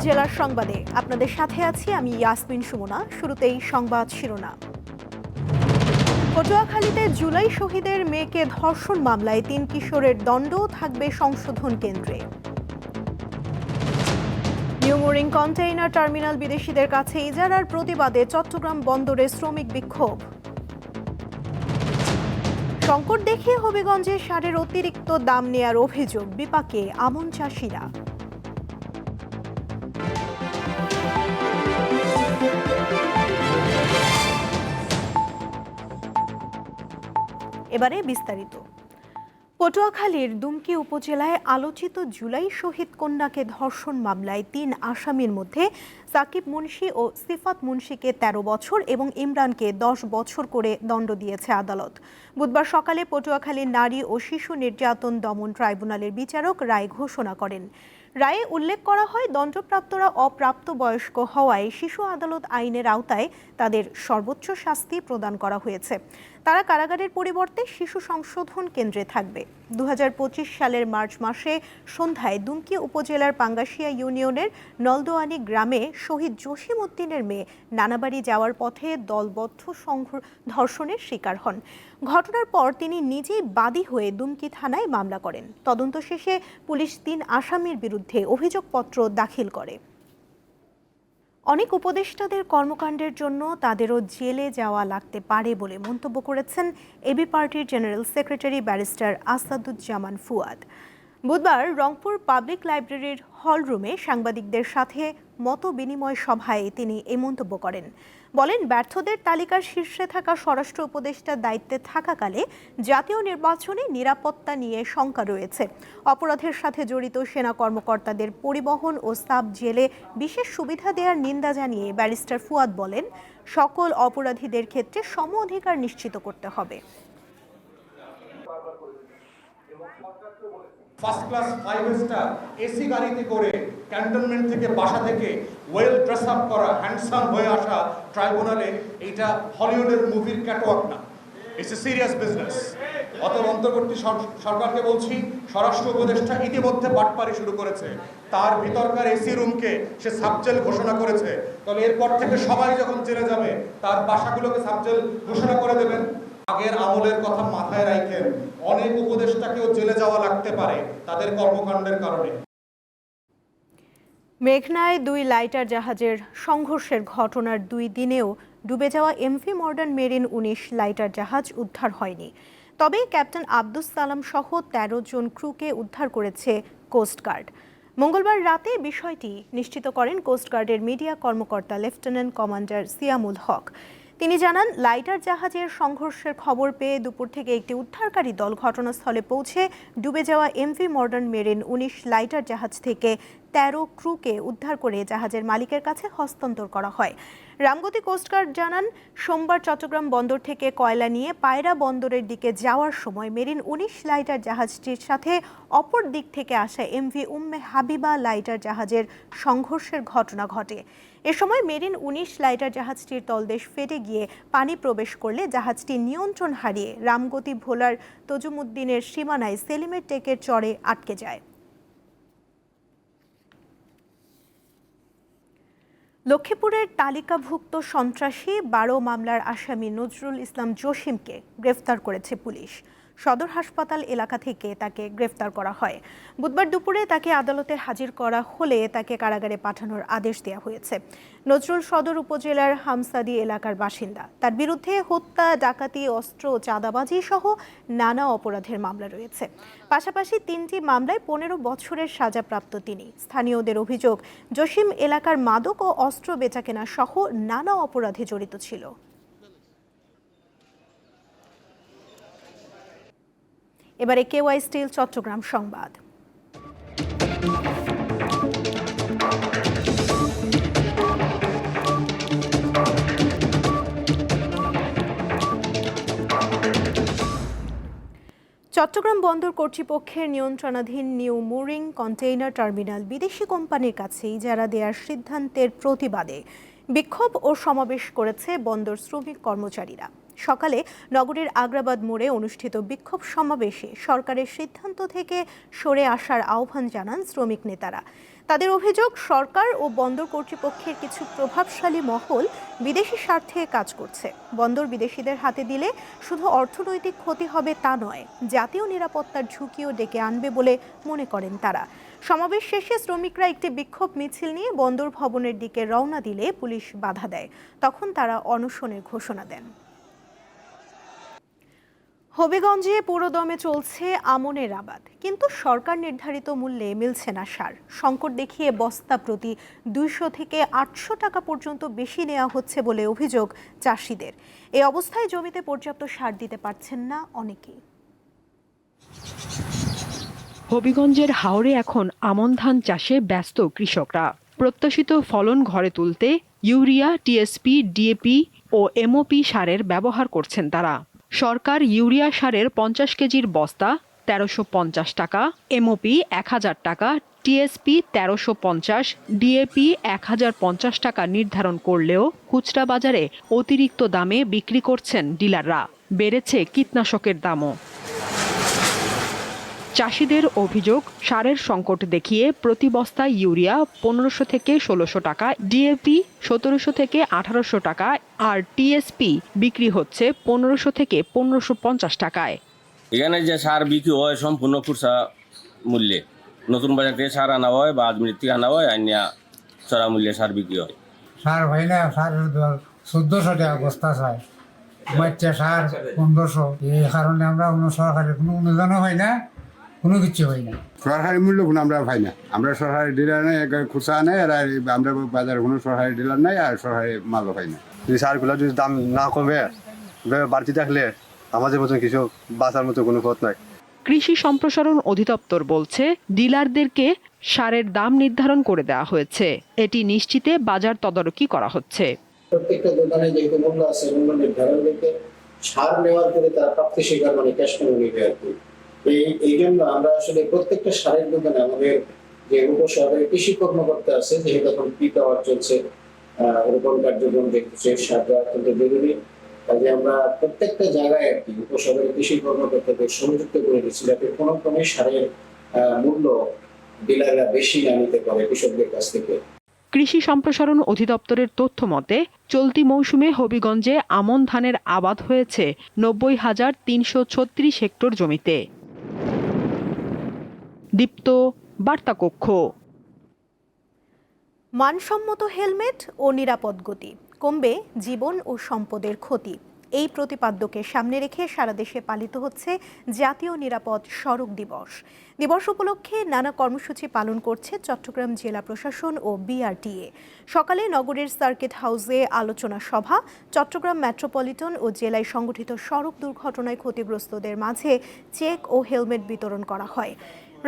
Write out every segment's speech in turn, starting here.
জেলার সংবাদে আপনাদের সাথে আছি আমি ইয়াসমিন সুমনা। শুরুতেই সংবাদ শিরোনাম। পটুয়াখালীতে জুলাই শহীদের মেয়েকে ধর্ষণ মামলায় ৩ কিশোরের দণ্ড থাকবে সংশোধন কেন্দ্রে। নিউ মুরিং কন্টেইনার টার্মিনাল বিদেশিদের কাছে ইজারার প্রতিবাদে চট্টগ্রাম বন্দরে শ্রমিক বিক্ষোভ। সংকট দেখিয়ে হবিগঞ্জে সারের অতিরিক্ত দাম নেয়ার অভিযোগ, বিপাকে আমন চাষিরা। এবারে বিস্তারিত। পটুয়াখালীর দুমকি উপজেলায় আলোচিত জুলাই শহীদ কন্যাকে ধর্ষণ মামলায় ৩ আসামির মধ্যে সাকিব মুন্সি ও সিফাত মুন্সিকে ১৩ বছর এবং ইমরানকে ১০ বছর করে দণ্ড দিয়েছে আদালত। বুধবার সকালে পটুয়াখালী নারী ও শিশু নির্যাতন দমন ট্রাইব্যুনালের বিচারক রায় ঘোষণা করেন। রায়ে উল্লেখ করা হয়, দণ্ডপ্রাপ্তরা অপ্রাপ্তবয়স্ক হওয়ায় শিশু আদালত আইনের আওতায় তাদের সর্বোচ্চ শাস্তি প্রদান করা হয়েছে। তারা কারাগারের পরিবর্তে শিশু সংশোধন কেন্দ্রে থাকবে। ২০২৫ সালের মার্চ মাসে সন্ধ্যায় দুমকি উপজেলার পাঙ্গাশিয়া ইউনিয়নের নলদোয়ানি গ্রামে শহীদ জসিম উদ্দিনের মেয়ে নানাবাড়ি যাওয়ার পথে দলবদ্ধ ধর্ষণের শিকার হন। ঘটনার পর তিনি নিজেই বাদী হয়ে দুমকি থানায় মামলা করেন। তদন্ত শেষে পুলিশ ৩ আসামির বিরুদ্ধে অভিযোগপত্র দাখিল করে। অনেক উপদেষ্টাদের কর্মকাণ্ডের জন্য তাদেরও জেলে যাওয়া লাগতে পারে বলে মন্তব্য করেছেন এবি পার্টির general secretary barrister Asaduzzaman Fuad. বুধবার রংপুর পাবলিক লাইব্রেরির হলরুমে সাংবাদিকদের সাথে মত বিনিময় সভায় তিনি এই মন্তব্য করেন। বলেন, ব্যর্থদের তালিকার শীর্ষে থাকা স্বরাষ্ট্র উপদেষ্টার দায়িত্বে থাকাকালে জাতীয় নির্বাচনে নিরাপত্তা নিয়ে শঙ্কা রয়েছে। অপরাধের সাথে জড়িত সেনা কর্মকর্তাদের পরিবহন ও সাব জেলে বিশেষ সুবিধা দেওয়ার নিন্দা জানিয়ে ব্যারিস্টার ফুয়াদ বলেন, সকল অপরাধীদের ক্ষেত্রে সম অধিকার নিশ্চিত করতে হবে। ফার্স্ট ক্লাস 5 স্টার এসি গাড়িতে করে ক্যান্টনমেন্ট থেকে বাসা থেকে ওয়েল ড্রেস আপ করা হ্যান্ডসাম হয়ে আসা ট্রাইব্যুনালে এটা হলিউডের মুভির ক্যাটওয়াক না, ইটস এ সিরিয়াস বিজনেস। অতএব অন্তর্বর্তী সরকারকে বলছি, স্বরাষ্ট্র উপদেষ্টা ইতিমধ্যে বাটপারি শুরু করেছে। তার ভিতরকার এসি রুমকে সে সাবজেল ঘোষণা করেছে। তবে এরপর থেকে সবাই যখন জেলে যাবে তার বাসাগুলোকে সাবজেল ঘোষণা করে দেবেন। আগের আমলের কথা মাথায় রাখেন, অনেক উপদেষ্টাকেও জেলে যাওয়া লাগতে পারে তাদের কর্মকাণ্ডের কারণে। মেঘনায় 2 লাইটার জাহাজের সংঘর্ষের ঘটনার 2 দিনেও ডুবে যাওয়া এমভি মডার্ন মেরিন 19 লাইটার জাহাজ উদ্ধার হয়নি। তবে ক্যাপ্টেন আব্দুস সালাম সহ 13 জন ক্রুকে উদ্ধার করেছে কোস্টগার্ড। মঙ্গলবার রাতে বিষয়টি নিশ্চিত করেন কোস্টগার্ডের মিডিয়া কর্মকর্তা লেফটেন্যান্ট কমান্ডার সিয়ামুল হক। তিনি জানান, লাইটার জাহাজের সংঘর্ষের খবর পেয়ে দুপুর থেকে একটি উদ্ধারকারী দল ঘটনাস্থলে পৌঁছে ডুবে যাওয়া এমভি মডার্ন মেরিন 19 লাইটার জাহাজ থেকে 13 ক্রুকে উদ্ধার করে জাহাজের মালিকের কাছে হস্তান্তর করা হয়। রামগতি কোস্টগার্ড জানান, সোমবার চট্টগ্রাম বন্দর থেকে কয়লা নিয়ে পায়রা বন্দরের দিকে যাওয়ার সময় মেরিন 19 লাইটার জাহাজটির সাথে অপর দিক থেকে আসা এমভি উম্মে হাবিবা লাইটার জাহাজের সংঘর্ষের ঘটনা ঘটে। এ সময় মেরিন 19 লাইটার জাহাজটির তলদেশ ফেটে গিয়ে পানি প্রবেশ করলে জাহাজটি নিয়ন্ত্রণ হারিয়ে রামগতি ভোলার তজুমুদ্দিনের সীমানায় সেলিমের টেকের চরে আটকে যায়। লক্ষ্মীপুরের তালিকাভুক্ত সন্ত্রাসী 12 মামলার আসামি নজরুল ইসলাম জসিমকে গ্রেফতার করেছে পুলিশ। সদর হাসপাতাল এলাকা থেকে তাকে গ্রেফতার করা হয়। বুধবার দুপুরে তাকে আদালতে হাজির করা হলে তাকে কারাগারে পাঠানোর আদেশ দেওয়া হয়েছে। নজরুল সদর উপজেলার হামসাদি এলাকার বাসিন্দা। তার বিরুদ্ধে হত্যা, ডাকাতি, অস্ত্র ও চাঁদাবাজি সহ নানা অপরাধের মামলা রয়েছে। পাশাপাশি 3টি মামলায় 15 বছরের সাজাপ্রাপ্ত তিনি। স্থানীয়দের অভিযোগ, জসিম এলাকার মাদক ও অস্ত্র বেচাকেনা সহ নানা অপরাধে জড়িত ছিল। এবারে কেওয়াই স্টিল চট্টগ্রাম সংবাদ। চট্টগ্রাম বন্দর কর্তৃপক্ষের নিয়ন্ত্রণাধীন নিউ মুরিং কন্টেইনার টার্মিনাল বিদেশি কোম্পানির কাছে ইজারা দেওয়ার সিদ্ধান্তের প্রতিবাদে বিক্ষোভ ও সমাবেশ করেছে বন্দর শ্রমিক কর্মচারীরা। সকালে নগরীর আগ্রাবাদ মোড়ে অনুষ্ঠিত বিক্ষোভ সমাবেশে সরকারের সিদ্ধান্ত থেকে সরে আসার আহ্বান জানান শ্রমিক নেতারা। তাদের অভিযোগ, সরকার ও বন্দর কর্তৃপক্ষের কিছু প্রভাবশালী মহল বিদেশি স্বার্থে কাজ করছে। বন্দর বিদেশিদের হাতে দিলে শুধু অর্থনৈতিক ক্ষতি হবে তা নয়, জাতীয় নিরাপত্তার ঝুঁকিও ডেকে আনবে বলে মনে করেন তারা। সমাবেশ শেষে শ্রমিকরা একটি বিক্ষোভ মিছিল নিয়ে বন্দর ভবনের দিকে রওনা দিলে পুলিশ বাধা দেয়। তখন তারা অনশনের ঘোষণা দেন। হবিগঞ্জে পুরোদমে চলছে আমনের আবাদ, কিন্তু সরকার নির্ধারিত মূল্যে মিলছে না সার। সংকট দেখিয়ে বস্তা প্রতি 200 থেকে 800 টাকা পর্যন্ত বেশি নেওয়া হচ্ছে বলে অভিযোগ চাষিদের। এই অবস্থায় জমিতে পর্যাপ্ত সার দিতে পারছেন না অনেকেই। হবিগঞ্জের হাওরে এখন আমন ধান চাষে ব্যস্ত কৃষকরা। প্রত্যাশিত ফলন ঘরে তুলতে ইউরিয়া, টিএসপি, ডিএপি ও এমওপি সারের ব্যবহার করছেন তারা। সরকার ইউরিয়া সারের 50 কেজির বস্তা 1350 টাকা, এমওপি 1000 টাকা, টিএসপি 1350, ডিএপি 1050 টাকা নির্ধারণ করলেও খুচরা বাজারে অতিরিক্ত দামে বিক্রি করছেন ডিলাররা। বেড়েছে কীটনাশকের দামও। চাষিদের অভিযোগ, সারের সংকট দেখিয়ে প্রতি বস্তা ইউরিয়া 1500 থেকে 1600 টাকা, ডিএপি 1700 থেকে 1800 টাকা আর টিএসপি বিক্রি হচ্ছে 1500 থেকে 1550 টাকায়। এখানে যে সার বিক্রি হয় সম্পূর্ণ খুচরা মূল্যে। নতুন বাজার থেকে সার আনা হয় বা আজমির থেকে আনা হয়, আনিয়া চড়া মূল্যে সার বিক্রি হয়। সার হয় না, সার 1400 টাকা বস্তা চাই, বাচ্চা সার 1500। এই কারণে আমরা কোনো সরকারের কোনো অনুদানও হয় না, কোনো কিছু হয় না। সরকারি মূল্য কোনো আমরা পাই না। আমরা সরকারি ডিলার নেই, খুচরা নেই, আর আমরা বাজারে কোনো সরকারি ডিলার নাই, আর সরকারি মালও পাই না। যদি সারগুলো যদি দাম না কমে বাড়তি থাকলে আমাদের মতন কিছু বাঁচার মতো কোনো পথ নাই। কৃষি সম্প্রসারণ অধিদপ্তর বলছে, ডিলারদেরকে সারের দাম নির্ধারণ করে দেওয়া হয়েছে। এটি নিশ্চিতে বাজার তদারকি করা হচ্ছে। প্রত্যেকটা দোকানে যেহেতু মূল্য আছে, মূল্য নির্ধারণ করতে সার নেওয়ার পরে তার প্রাপ্তি স্বীকার মানে ক্যাশ মেমো নিবে আর কি। এই জন্য আমরা আসলে প্রত্যেকটা সারের দোকানে আমাদের যে উপশহরের কৃষি কর্মকর্তা আছে, যেহেতু এখন পিক আওয়ার চলছে, রোপণ কার্যক্রম দেখতেছে, সারটা অত্যন্ত জরুরি। কাজে আমরা প্রত্যেকটা জায়গায় আর কি উপশহরের কৃষি কর্মকর্তাদের সংযুক্ত করে দিচ্ছি, যাতে কোনো ক্রমে সারের মূল্য ডিলাররা বেশি না নিতে পারে কৃষকদের কাছ থেকে। কৃষি সম্প্রসারণ অধিদপ্তরের তথ্য মতে, চলতি মৌসুমে হবিগঞ্জে আমন ধানের আবাদ হয়েছে 90,336 হেক্টর জমিতে। দীপ্ত, বার্তা কক্ষ। মানসম্মত হেলমেট ও নিরাপদ গতি, কমবে জীবন ও সম্পদের ক্ষতি। এই প্রতিপাদ্যকে সামনে রেখে সারা দেশে পালিত হচ্ছে জাতীয় নিরাপদ সড়ক দিবস। দিবস উপলক্ষে নানা কর্মসূচি পালন করছে চট্টগ্রাম জেলা প্রশাসন ও বিআরটিএ। সকালে নগরের সার্কিট হাউসে আলোচনা সভা, চট্টগ্রাম মেট্রোপলিটন ও জেলায় সংঘটিত সড়ক দুর্ঘটনায় ক্ষতিগ্রস্তদের মাঝে চেক ও হেলমেট বিতরণ করা হয়।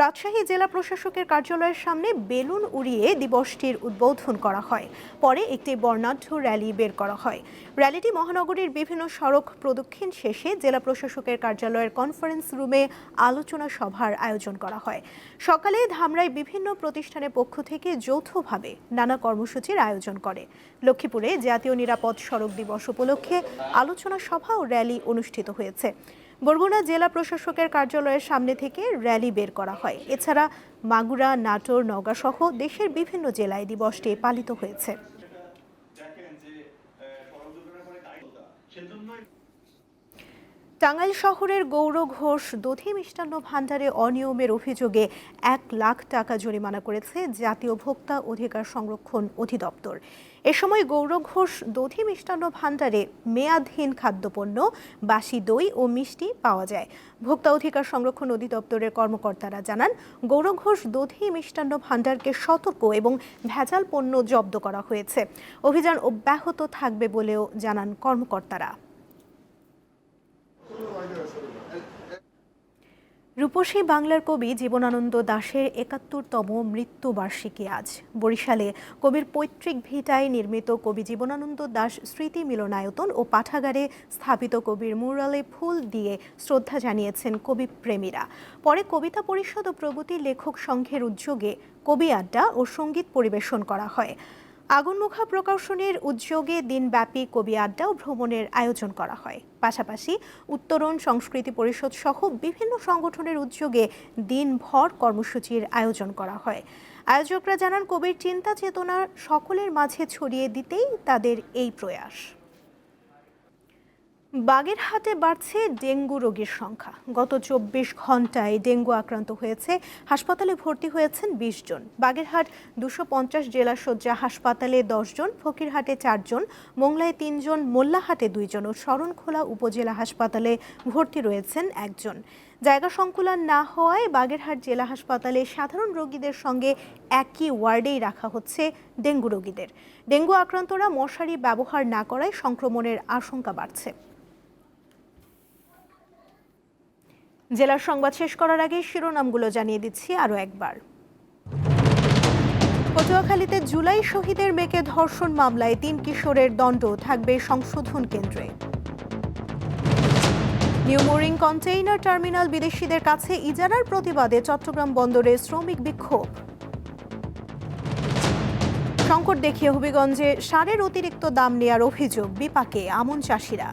রাজশাহী জেলা প্রশাসকের কার্যালয়ের সামনে বেলুন উড়িয়ে দিবসটির উদ্বোধন করা হয়। পরে একটি বর্ণাঢ্য র্যালি বের করা হয়। র্যালিটি মহানগরীর বিভিন্ন সড়ক প্রদক্ষিণ শেষে জেলা প্রশাসকের কার্যালয়ের কনফারেন্স রুমে আলোচনা সভার আয়োজন করা হয়। সকালে ধামরাই বিভিন্ন প্রতিষ্ঠানের পক্ষ থেকে যৌথভাবে নানা কর্মসূচির আয়োজন করে। লক্ষ্মীপুরে জাতীয় নিরাপদ সড়ক দিবস উপলক্ষে আলোচনা সভা ও র্যালি অনুষ্ঠিত হয়েছে। বরগুনা জেলা প্রশাসকের কার্যালয়ের সামনে থেকে র্যালি বের করা হয়। এছাড়া মাগুরা, নাটোর, নওগাঁ সহ দেশের বিভিন্ন জেলায় দিবসটি পালিত হয়েছে। টাঙ্গাইল শহরের গৌর ঘোষ দধি মিষ্টান্ন ভাণ্ডারে অনিয়মের অভিযোগে 1 লাখ টাকা জরিমানা করেছে জাতীয় ভোক্তা অধিকার সংরক্ষণ অধিদপ্তর। এ সময় গৌর ঘোষ দধি মিষ্টান্ন ভাণ্ডারে মেয়াদহীন খাদ্যপণ্য, বাসি দই ও মিষ্টি পাওয়া যায়। ভোক্তা অধিকার সংরক্ষণ অধিদপ্তরের কর্মকর্তারা জানান, গৌর ঘোষ দধি মিষ্টান্ন ভাণ্ডারকে সতর্ক এবং ভেজাল পণ্য জব্দ করা হয়েছে। অভিযান অব্যাহত থাকবে বলেও জানান কর্মকর্তারা। রূপসী বাংলার কবি জীবনানন্দ দাশের ৭১তম মৃত্যুবার্ষিকী আজ। বরিশালে কবির পৈতৃক ভিটায় নির্মিত কবি জীবনানন্দ দাশ স্মৃতি মিলনায়তন ও পাঠাগারে স্থাপিত কবির মুরালে ফুল দিয়ে শ্রদ্ধা জানিয়েছেন কবি প্রেমীরা। পরে কবিতা পরিষদ ও প্রগতি লেখক সংঘের উদ্যোগে কবি আড্ডা ও সঙ্গীত পরিবেশন করা হয়। আগুনমুখা প্রকাশনের উদ্যোগে দিনব্যাপী কবি আড্ডা ও ভ্রমণের আয়োজন করা হয়। পাশাপাশি উত্তরণ সংস্কৃতি পরিষদ সহ বিভিন্ন সংগঠনের উদ্যোগে দিনভর কর্মসূচির আয়োজন করা হয়। আয়োজকরা জানান, কবির চিন্তা চেতনা সকলের মাঝে ছড়িয়ে দিতেই তাদের এই প্রয়াস। বাগেরহাটে বাড়ছে ডেঙ্গু রোগীর সংখ্যা। গত 24 ঘন্টায় ডেঙ্গু আক্রান্ত হয়েছে, হাসপাতালে ভর্তি হয়েছেন 20 জন। বাগেরহাট 250 জেলা শয্যা হাসপাতালে 10 জন, ফকিরহাটে 4 জন, মোংলায় 3 জন, মোল্লাহাটে 2 জন ও শরণখোলা উপজেলা হাসপাতালে ভর্তি রয়েছেন 1 জন। জায়গা সংকুলান না হওয়ায় বাগেরহাট জেলা হাসপাতালে সাধারণ রোগীদের সঙ্গে একই ওয়ার্ডেই রাখা হচ্ছে ডেঙ্গু রোগীদের। ডেঙ্গু আক্রান্তরা মশারি ব্যবহার না করায় সংক্রমণের আশঙ্কা বাড়ছে। জেলার সংবাদ শেষ করার আগে শিরোনামগুলো জানিয়ে দিচ্ছি আরও একবার। পটুয়াখালীতে জুলাই শহীদের মেয়েকে ধর্ষণ মামলায় 3 কিশোরের দণ্ড থাকবে সংশোধন কেন্দ্রে। নিউ মোরিং কন্টেইনার টার্মিনাল বিদেশিদের কাছে ইজারার প্রতিবাদে চট্টগ্রাম বন্দরে শ্রমিক বিক্ষোভ। সংকট দেখিয়ে হবিগঞ্জে সারের অতিরিক্ত দাম নেয়ার অভিযোগ, বিপাকে আমন চাষিরা।